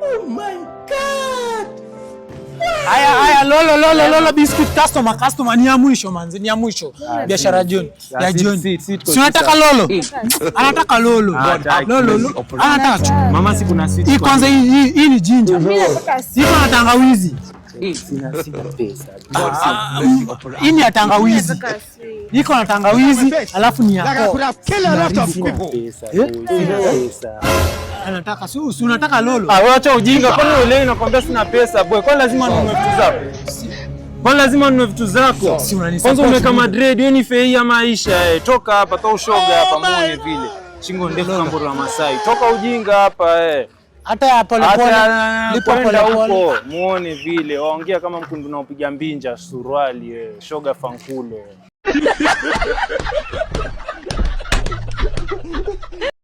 Oh my God. Aya lolo biscuit customer ni ya mwisho manzi, ni ya mwisho. Biashara jioni. Ya jioni. Si unataka lolo? Anataka lolo. Lolo. Anataka. Mama si kuna sweet. Hii kwanza hii ni ginger. Hii kuna tangawizi. Sina pesa. Hii ni tangawizi. Iko na tangawizi alafu ni yako. Anataka si unataka lolo. Acha ujinga, kwani wewe nakwambia sina pesa boy. Kwani lazima ninunue vitu zako? Kwani lazima ninunue vitu zako? Kwanza umeka Madrid, hiyo ni fei ya maisha. Toka hapa, toa ushoga hapa muone vile. Shingo ndefu kama mboro wa Masai. Toka ujinga hapa Hata pole pole huko muone vile. Waongea kama mkundu unaopiga mbinja suruali shoga fankulo.